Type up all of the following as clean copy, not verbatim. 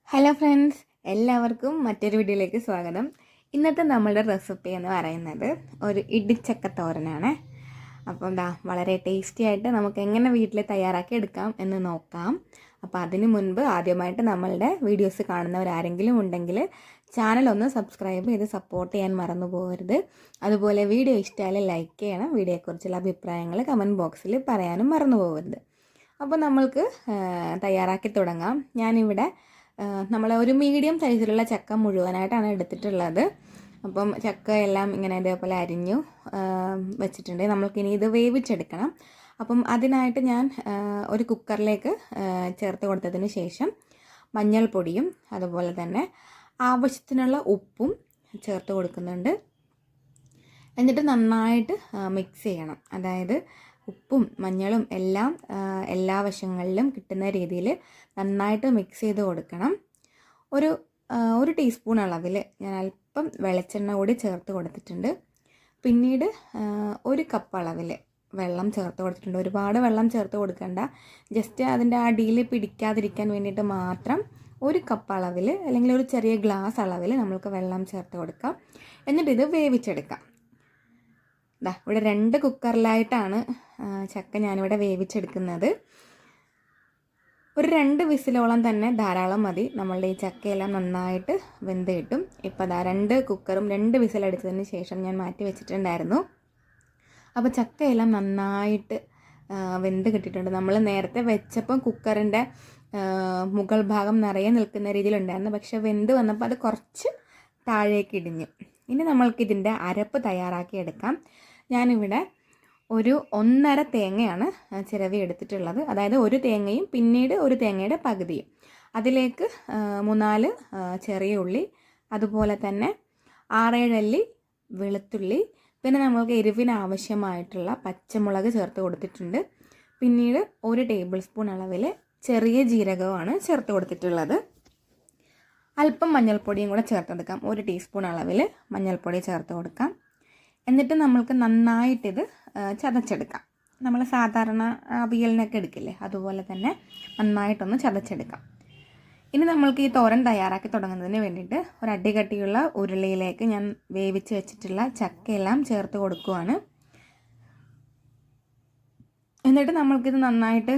Hello friends, എല്ലാവർക്കും മറ്റൊരു വീഡിയോയിലേക്ക് സ്വാഗതം. ഇന്നത്തെ നമ്മളുടെ റെസിപ്പി എന്ന് പറയുന്നത് ഒരു ഇടിച്ചക്ക തോരനാണ്. അപ്പം വളരെ ടേസ്റ്റി ആയിട്ട് നമുക്ക് എങ്ങനെ വീട്ടിൽ തയ്യാറാക്കി എടുക്കാം എന്ന് നോക്കാം. അപ്പോൾ അതിന് മുൻപ് ആദ്യമായിട്ട് നമ്മളുടെ വീഡിയോസ് കാണുന്നവരാരെങ്കിലും ഉണ്ടെങ്കിൽ ചാനൽ ഒന്ന് സബ്സ്ക്രൈബ് ചെയ്ത് സപ്പോർട്ട് ചെയ്യാൻ മറന്നു പോകരുത്. അതുപോലെ വീഡിയോ ഇഷ്ടമായാലും ലൈക്ക് ചെയ്യണം. വീഡിയോയെക്കുറിച്ചുള്ള അഭിപ്രായങ്ങൾ കമൻറ്റ് ബോക്സിൽ പറയാനും മറന്നു പോകരുത്. അപ്പോൾ നമ്മൾക്ക് തയ്യാറാക്കി തുടങ്ങാം. ഞാനിവിടെ നമ്മൾ ഒരു മീഡിയം സൈസിലുള്ള ചക്ക മുഴുവനായിട്ടാണ് എടുത്തിട്ടുള്ളത്. അപ്പം ചക്ക എല്ലാം ഇങ്ങനെ ഇതേപോലെ അരിഞ്ഞു വെച്ചിട്ടുണ്ട്. നമ്മൾക്കിനി ഇത് വേവിച്ചെടുക്കണം. അപ്പം അതിനായിട്ട് ഞാൻ ഒരു കുക്കറിലേക്ക് ചേർത്ത് കൊടുത്തതിന് ശേഷം മഞ്ഞൾപ്പൊടിയും അതുപോലെ തന്നെ ആവശ്യത്തിനുള്ള ഉപ്പും ചേർത്ത് കൊടുക്കുന്നുണ്ട്. എന്നിട്ട് നന്നായിട്ട് മിക്സ് ചെയ്യണം. അതായത് ഉപ്പും മഞ്ഞളും എല്ലാം എല്ലാ വശങ്ങളിലും കിട്ടുന്ന രീതിയിൽ നന്നായിട്ട് മിക്സ് ചെയ്ത് കൊടുക്കണം. ഒരു ടീസ്പൂൺ അളവിൽ ഞാൻ അല്പം വെളിച്ചെണ്ണ കൂടി ചേർത്ത് കൊടുത്തിട്ടുണ്ട്. പിന്നീട് ഒരു കപ്പ് അളവിൽ വെള്ളം ചേർത്ത് കൊടുത്തിട്ടുണ്ട്. ഒരുപാട് വെള്ളം ചേർത്ത് കൊടുക്കണ്ട, ജസ്റ്റ് അതിൻ്റെ അടിയിൽ പിടിക്കാതിരിക്കാൻ വേണ്ടിയിട്ട് മാത്രം ഒരു കപ്പ് അളവിൽ അല്ലെങ്കിൽ ഒരു ചെറിയ ഗ്ലാസ് അളവിൽ നമ്മൾക്ക് വെള്ളം ചേർത്ത് കൊടുക്കാം. എന്നിട്ട് ഇത് വേവിച്ചെടുക്കാം. ഇവിടെ 2 കുക്കറിലായിട്ടാണ് ചക്ക ഞാനിവിടെ വേവിച്ചെടുക്കുന്നത്. ഒരു 2 വിസിലോളം തന്നെ ധാരാളം മതി. നമ്മളുടെ ഈ ചക്കയെല്ലാം നന്നായിട്ട് വെന്ത് കിട്ടും. ഇപ്പോൾ 2 കുക്കറും 2 വിസിലടിച്ചതിന് ശേഷം ഞാൻ മാറ്റി വെച്ചിട്ടുണ്ടായിരുന്നു. അപ്പോൾ ചക്കയെല്ലാം നന്നായിട്ട് വെന്ത് കിട്ടിയിട്ടുണ്ട്. നമ്മൾ നേരത്തെ വെച്ചപ്പം കുക്കറിൻ്റെ മുകൾ ഭാഗം നിറയെ നിൽക്കുന്ന രീതിയിലുണ്ടായിരുന്നു. പക്ഷേ വെന്ത് വന്നപ്പോൾ അത് കുറച്ച് താഴേക്ക് ഇടിഞ്ഞു. ഇനി നമ്മൾക്കിതിൻ്റെ അരപ്പ് തയ്യാറാക്കി എടുക്കാം. ഞാനിവിടെ ഒരു 1.5 തേങ്ങയാണ് ചിരവി എടുത്തിട്ടുള്ളത്. അതായത് ഒരു തേങ്ങയും പിന്നീട് ഒരു തേങ്ങയുടെ പകുതിയും. അതിലേക്ക് 3-4 ചെറിയ ഉള്ളി, അതുപോലെ തന്നെ 6-7 അല്ലി വെളുത്തുള്ളി, പിന്നെ നമ്മൾക്ക് എരിവിന് ആവശ്യമായിട്ടുള്ള പച്ചമുളക് ചേർത്ത് കൊടുത്തിട്ടുണ്ട്. പിന്നീട് 1 ടേബിൾ സ്പൂൺ അളവിൽ ചെറിയ ജീരകമാണ് ചേർത്ത് കൊടുത്തിട്ടുള്ളത്. അല്പം മഞ്ഞൾപ്പൊടിയും കൂടെ ചേർത്തെടുക്കാം. 1 ടീസ്പൂൺ അളവിൽ മഞ്ഞൾപ്പൊടി ചേർത്ത് കൊടുക്കാം. എന്നിട്ട് നമ്മൾക്ക് നന്നായിട്ടിത് ചതച്ചെടുക്കാം. നമ്മൾ സാധാരണ അവിയലിനൊക്കെ എടുക്കില്ലേ, അതുപോലെ തന്നെ നന്നായിട്ടൊന്ന് ചതച്ചെടുക്കാം. ഇനി നമ്മൾക്ക് ഈ തോരൻ തയ്യാറാക്കി തുടങ്ങുന്നതിന് വേണ്ടിയിട്ട് ഒരു അടികട്ടിയുള്ള ഉരുളിയിലേക്ക് ഞാൻ വേവിച്ച് വെച്ചിട്ടുള്ള ചക്കയെല്ലാം ചേർത്ത് കൊടുക്കുവാണ്. എന്നിട്ട് നമ്മൾക്കിത് നന്നായിട്ട്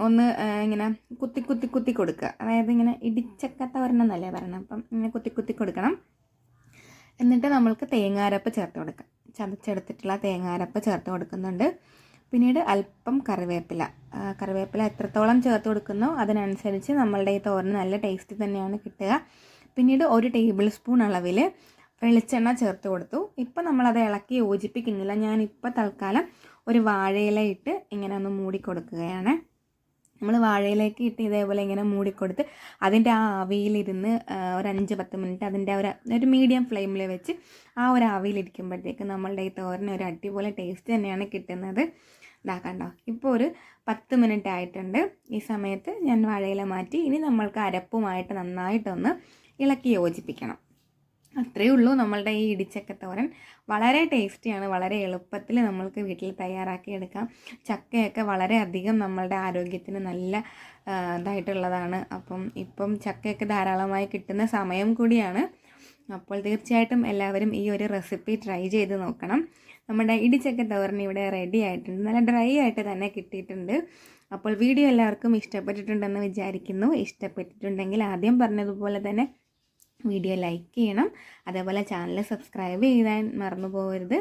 ഒന്ന് ഇങ്ങനെ കുത്തി കൊടുക്കുക. അതായത് ഇങ്ങനെ ഇടിച്ചക്ക തോരൻ എന്നല്ലേ പറയണം. അപ്പം ഇങ്ങനെ കുത്തി കൊടുക്കണം. എന്നിട്ട് നമ്മൾക്ക് തേങ്ങാരപ്പ് ചേർത്ത് കൊടുക്കാം. ചതച്ചെടുത്തിട്ടുള്ള തേങ്ങാരപ്പ് ചേർത്ത് കൊടുക്കുന്നുണ്ട്. പിന്നീട് അല്പം കറിവേപ്പില എത്രത്തോളം ചേർത്ത് കൊടുക്കുന്നോ അതിനനുസരിച്ച് നമ്മളുടെ ഈ തോരൻ നല്ല ടേസ്റ്റ് തന്നെയാണ് കിട്ടുക. പിന്നീട് 1 ടേബിൾ സ്പൂൺ അളവിൽ വെളിച്ചെണ്ണ ചേർത്ത് കൊടുത്തു. ഇപ്പം നമ്മളത് ഇളക്കി യോജിപ്പിക്കുന്നില്ല. ഞാനിപ്പോൾ തൽക്കാലം ഒരു വാഴയില ഇട്ട് ഇങ്ങനെ ഒന്ന് മൂടി കൊടുക്കുകയാണ്. നമ്മൾ വാഴയിലേക്ക് ഇട്ട് ഇതേപോലെ ഇങ്ങനെ മൂടിക്കൊടുത്ത് അതിൻ്റെ ആ ആവിയിലിരുന്ന് ഒരു 5-10 മിനിറ്റ് അതിൻ്റെ ഒരു മീഡിയം ഫ്ലെയിമിൽ വെച്ച് ആ ഒരു ആവിയിലിരിക്കുമ്പോഴത്തേക്ക് നമ്മളുടെ ഈ തോരൻ ഒരു അടിപൊളി ടേസ്റ്റ് തന്നെയാണ് കിട്ടുന്നത്. കണ്ടോ, ഇപ്പോൾ ഒരു 10 മിനിറ്റ് ആയിട്ടുണ്ട്. ഈ സമയത്ത് ഞാൻ വാഴയില മാറ്റി. ഇനി നമ്മൾക്ക് അരപ്പുമായിട്ട് നന്നായിട്ടൊന്ന് ഇളക്കി യോജിപ്പിക്കണം. അത്രയേ ഉള്ളൂ നമ്മളുടെ ഈ ഇടിച്ചക്ക തോരൻ. വളരെ ടേസ്റ്റിയാണ്. വളരെ എളുപ്പത്തിൽ നമ്മൾക്ക് വീട്ടിൽ തയ്യാറാക്കി എടുക്കാം. ചക്കയൊക്കെ വളരെയധികം നമ്മളുടെ ആരോഗ്യത്തിന് നല്ല ഇതായിട്ടുള്ളതാണ്. ഇപ്പം ചക്കയൊക്കെ ധാരാളമായി കിട്ടുന്ന സമയം കൂടിയാണ്. അപ്പോൾ തീർച്ചയായിട്ടും എല്ലാവരും ഈ ഒരു റെസിപ്പി ട്രൈ ചെയ്ത് നോക്കണം. നമ്മുടെ ഇടിച്ചക്ക തോരൻ ഇവിടെ റെഡി ആയിട്ടുണ്ട്. നല്ല ഡ്രൈ ആയിട്ട് തന്നെ കിട്ടിയിട്ടുണ്ട്. അപ്പോൾ വീഡിയോ എല്ലാവർക്കും ഇഷ്ടപ്പെട്ടിട്ടുണ്ടെന്ന് വിചാരിക്കുന്നു. ഇഷ്ടപ്പെട്ടിട്ടുണ്ടെങ്കിൽ ആദ്യം പറഞ്ഞതുപോലെ തന്നെ വീഡിയോ ലൈക്ക് ചെയ്യണം. അതേപോലെ ചാനൽ സബ്സ്ക്രൈബ് ചെയ്യാൻ മറന്നു പോകരുത്.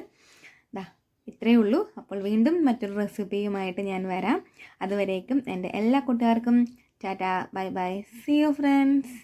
ഇത്രയേ ഉള്ളൂ. അപ്പോൾ വീണ്ടും മറ്റൊരു റെസിപ്പിയുമായിട്ട് ഞാൻ വരാം. അതുവരേക്കും എൻ്റെ എല്ലാ കൂട്ടുകാർക്കും tata, bye bye, see you friends.